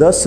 10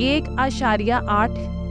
1.8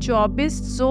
2400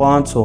500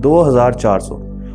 2400,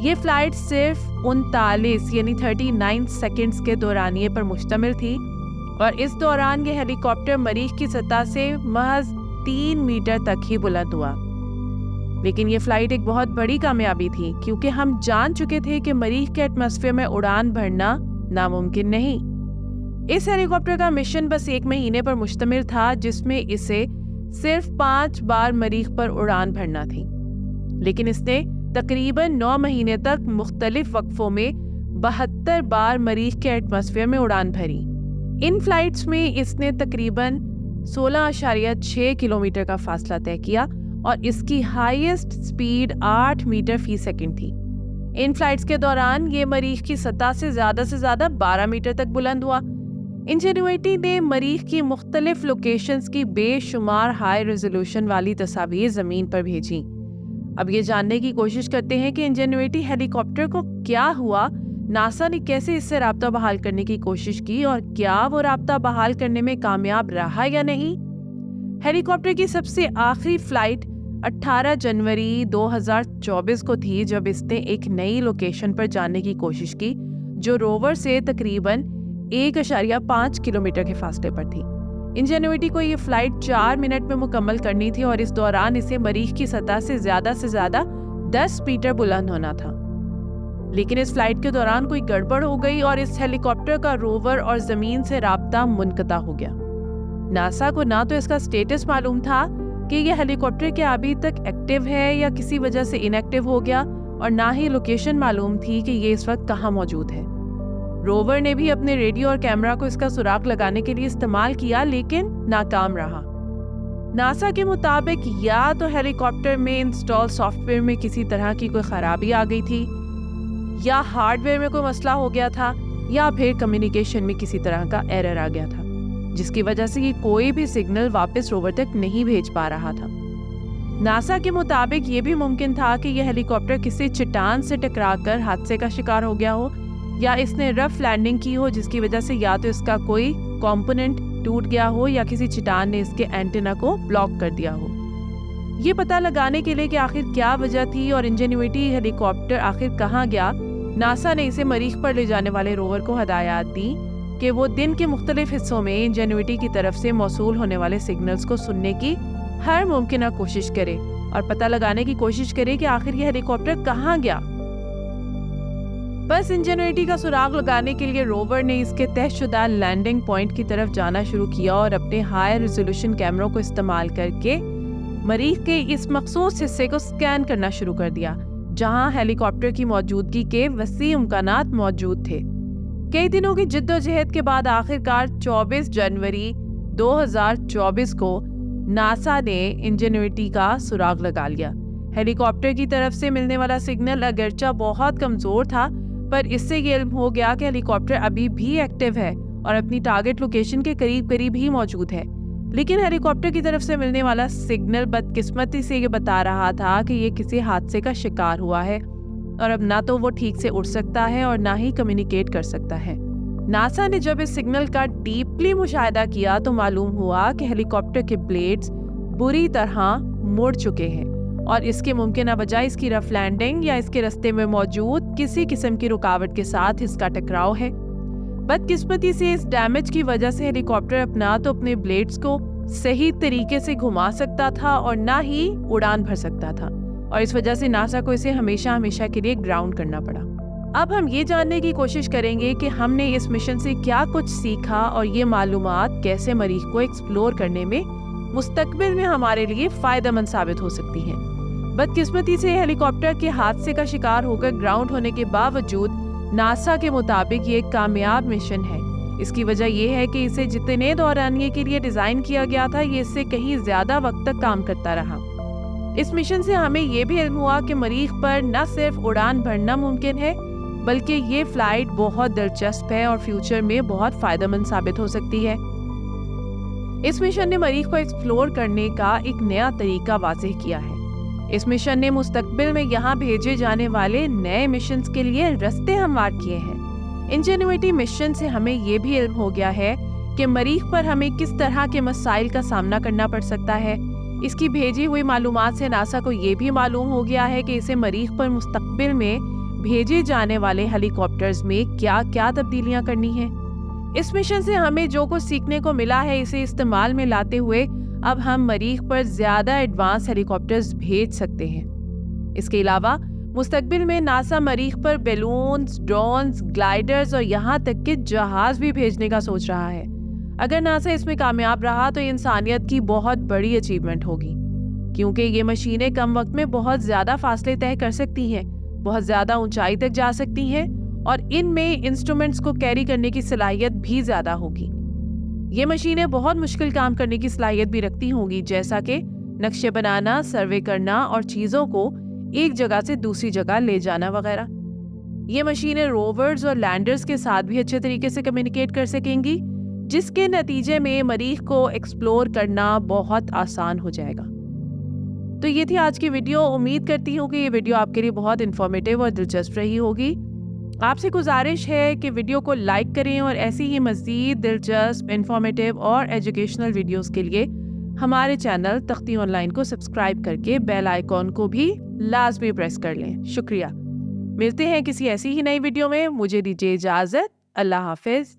یہ فلائٹ صرف 39 یعنی 39 سیکنڈز کے دورانیے پر مشتمل تھی اور اس دوران یہ ہیلی کاپٹر مریخ کی سطح سے محض 3 میٹر تک ہی بلند ہوا۔ لیکن یہ فلائٹ ایک بہت بڑی کامیابی تھی کیونکہ ہم جان چکے تھے کہ مریخ کے ایٹماسفیئر میں اڑان بھرنا ناممکن نہیں۔ اس ہیلی کاپٹر کا مشن بس 1 مہینے پر مشتمل تھا جس میں اسے صرف 5 بار مریخ پر اڑان بھرنا تھی، لیکن اس نے تقریباً 9 مہینے تک مختلف وقفوں میں 72 بار مریخ کے ایٹماسفیئر میں اڑان بھری۔ ان فلائٹس میں اس نے تقریباً 16.6 کلومیٹر کا فاصلہ طے کیا اور اس کی ہائیسٹ سپیڈ 8 میٹر فی سیکنڈ تھی۔ ان فلائٹس کے دوران یہ مریخ کی سطح سے زیادہ 12 میٹر تک بلند ہوا۔ انجینوئٹی نے مریخ کی مختلف لوکیشنز کی بے شمار ہائی ریزولوشن والی تصاویر زمین پر بھیجیں۔ اب یہ جاننے کی کوشش کرتے ہیں کہ انجینوئٹی ہیلی کاپٹر کو کیا ہوا، ناسا نے کیسے اس سے رابطہ بحال کرنے کی کوشش کی اور کیا وہ رابطہ بحال کرنے میں کامیاب رہا یا نہیں۔ ہیلی کاپٹر کی سب سے آخری فلائٹ 18 جنوری 2024 کو تھی جب اس نے ایک نئی لوکیشن پر جانے کی کوشش کی جو روور سے تقریباً 1.5 کلومیٹر کے فاصلے پر تھی۔ انجینوئٹی کو یہ فلائٹ 4 منٹ میں مکمل کرنی تھی اور اس دوران اسے مریخ کی سطح سے زیادہ 10 میٹر بلند ہونا تھا۔ لیکن اس فلائٹ کے دوران کوئی گڑبڑ ہو گئی اور اس ہیلی کاپٹر کا روور اور زمین سے رابطہ منقطع ہو گیا۔ ناسا کو نہ تو اس کا سٹیٹس معلوم تھا کہ یہ ہیلی کاپٹر کیا ابھی تک ایکٹیو ہے یا کسی وجہ سے ان ایکٹیو ہو گیا، اور نہ ہی لوکیشن معلوم تھی کہ یہ اس وقت کہاں موجود ہے۔ روور نے بھی اپنے ریڈیو اور کیمرہ کو اس کا سراغ لگانے کے لیے استعمال کیا لیکن ناکام رہا۔ ناسا کے مطابق یا تو ہیلی کاپٹر میں انسٹال سافٹ ویئر میں کسی طرح کی کوئی خرابی آ گئی تھی، یا ہارڈ ویئر میں کوئی مسئلہ ہو گیا تھا، یا پھر کمیونیکیشن میں کسی طرح کا ایرر آ گیا تھا جس کی وجہ سے یہ کوئی بھی سگنل واپس روور تک نہیں بھیج پا رہا تھا۔ ناسا کے مطابق یہ بھی ممکن تھا کہ یہ ہیلی کاپٹر کسی چٹان سے ٹکرا کر حادثے کا شکار ہو گیا ہو، یا اس نے رف لینڈنگ کی ہو جس کی وجہ سے یا تو اس کا کوئی کمپوننٹ ٹوٹ گیا ہو یا کسی چٹان نے اس کے اینٹینا کو بلاک کر دیا ہو۔ یہ پتہ لگانے کے لیے کہ آخر کیا وجہ تھی اور انجینوئٹی ہیلی کاپٹر آخر کہاں گیا، ناسا نے اسے مریخ پر لے جانے والے روور کو ہدایات دی کہ وہ دن کے مختلف حصوں میں انجینوئٹی کی طرف سے موصول ہونے والے سگنلز کو سننے کی ہر ممکنہ کوشش کرے اور پتہ لگانے کی کوشش کرے کہ آخر یہ ہیلی کاپٹر کہاں گیا۔ بس انجینوئٹی کا سراغ لگانے کے لیے روور نے اس کے طے شدہ لینڈنگ پوائنٹ کی طرف جانا شروع کیا اور اپنے ہائی ریزولوشن کیمروں کو استعمال کر کے مریخ کے اس مخصوص حصے کو سکین کرنا شروع کر دیا جہاں ہیلی کاپٹر کی موجودگی کے وسیع امکانات موجود تھے۔ کئی دنوں کی جد و جہد کے بعد آخرکار 24 جنوری 2024 کو ناسا نے انجینوئٹی کا سراغ لگا لیا۔ ہیلی کاپٹر کی طرف سے ملنے والا سگنل اگرچہ بہت کمزور تھا، پر اس سے یہ علم ہو گیا کہ ہیلی کاپٹر ابھی بھی ایکٹیو ہے اور اپنی ٹارگٹ لوکیشن کے قریب ہی موجود ہے۔ لیکن ہیلی کاپٹر کی طرف سے ملنے والا سگنل بدقسمتی سے یہ بتا رہا تھا کہ یہ کسی حادثے کا شکار ہوا ہے اور اب نہ تو وہ ٹھیک سے اڑ سکتا ہے اور نہ ہی کمیونیکیٹ کر سکتا ہے۔ ناسا نے جب اس سگنل کا ڈیپلی مشاہدہ کیا تو معلوم ہوا کہ ہیلی کاپٹر کے بلیڈز بری طرح مڑ چکے ہیں اور اس کے ممکنہ وجہ اس کی رف لینڈنگ یا اس کے رستے میں موجود کسی قسم کی رکاوٹ کے ساتھ اس کا ٹکراؤ ہے۔ بدقسمتی سے اس ڈیمیج کی وجہ سے ہیلی کاپٹر اپنا تو اپنے بلیڈز کو صحیح طریقے سے گھما سکتا تھا اور نہ ہی اڑان بھر سکتا تھا، اور اس وجہ سے ناسا کو اسے ہمیشہ کے لیے گراؤنڈ کرنا پڑا۔ اب ہم یہ جاننے کی کوشش کریں گے کہ ہم نے اس مشن سے کیا کچھ سیکھا اور یہ معلومات کیسے مریخ کو ایکسپلور کرنے میں مستقبل میں ہمارے لیے فائدہ مند ثابت ہو سکتی ہیں۔ بدقسمتی سے ہیلی کاپٹر کے حادثے کا شکار ہو کر گراؤنڈ ہونے کے باوجود ناسا کے مطابق یہ ایک کامیاب مشن ہے۔ اس کی وجہ یہ ہے کہ اسے جتنے دورانیے کے لیے ڈیزائن کیا گیا تھا یہ اس سے کہیں زیادہ وقت تک کام کرتا رہا۔ اس مشن سے ہمیں یہ بھی علم ہوا کہ مریخ پر نہ صرف اڑان بھرنا ممکن ہے بلکہ یہ فلائٹ بہت دلچسپ ہے اور فیوچر میں بہت فائدہ مند ثابت ہو سکتی ہے۔ اس مشن نے مریخ کو ایکسپلور کرنے کا ایک نیا طریقہ واضح کیا ہے۔ اس مشن نے مستقبل میں یہاں بھیجے جانے والے نئے مشنز کے لیے رستے ہموار کیے ہیں۔ انجینوئٹی مشن سے ہمیں یہ بھی علم ہو گیا ہے کہ مریخ پر ہمیں کس طرح کے مسائل کا سامنا کرنا پڑ سکتا ہے۔ اس کی بھیجی ہوئی معلومات سے ناسا کو یہ بھی معلوم ہو گیا ہے کہ اسے مریخ پر مستقبل میں بھیجے جانے والے ہیلی کاپٹرز میں کیا کیا تبدیلیاں کرنی ہیں۔ اس مشن سے ہمیں جو کچھ سیکھنے کو ملا ہے اسے استعمال میں لاتے ہوئے اب ہم مریخ پر زیادہ ایڈوانس ہیلی کاپٹرز بھیج سکتے ہیں۔ اس کے علاوہ مستقبل میں ناسا مریخ پر بیلونز، ڈرونز، گلائیڈرز اور یہاں تک کہ جہاز بھی بھیجنے کا سوچ رہا ہے۔ اگر ناسا اس میں کامیاب رہا تو یہ انسانیت کی بہت بڑی اچیومنٹ ہوگی، کیونکہ یہ مشینیں کم وقت میں بہت زیادہ فاصلے طے کر سکتی ہیں، بہت زیادہ اونچائی تک جا سکتی ہیں اور ان میں انسٹرومنٹس کو کیری کرنے کی صلاحیت بھی زیادہ ہوگی۔ یہ مشینیں بہت مشکل کام کرنے کی صلاحیت بھی رکھتی ہوں گی، جیسا کہ نقشے بنانا، سروے کرنا اور چیزوں کو ایک جگہ سے دوسری جگہ لے جانا وغیرہ۔ یہ مشینیں روورز اور لینڈرز کے ساتھ بھی اچھے طریقے سے کمیونیکیٹ کر سکیں گی، جس کے نتیجے میں مریخ کو ایکسپلور کرنا بہت آسان ہو جائے گا۔ تو یہ تھی آج کی ویڈیو۔ امید کرتی ہوں کہ یہ ویڈیو آپ کے لیے بہت انفارمیٹیو اور دلچسپ رہی ہوگی۔ آپ سے گزارش ہے کہ ویڈیو کو لائک کریں اور ایسی ہی مزید دلچسپ، انفارمیٹیو اور ایجوکیشنل ویڈیوز کے لیے ہمارے چینل تختی آن لائن کو سبسکرائب کر کے بیل آئیکن کو بھی لازمی پریس کر لیں۔ شکریہ۔ ملتے ہیں کسی ایسی ہی نئی ویڈیو میں۔ مجھے دیجیے اجازت۔ اللہ حافظ۔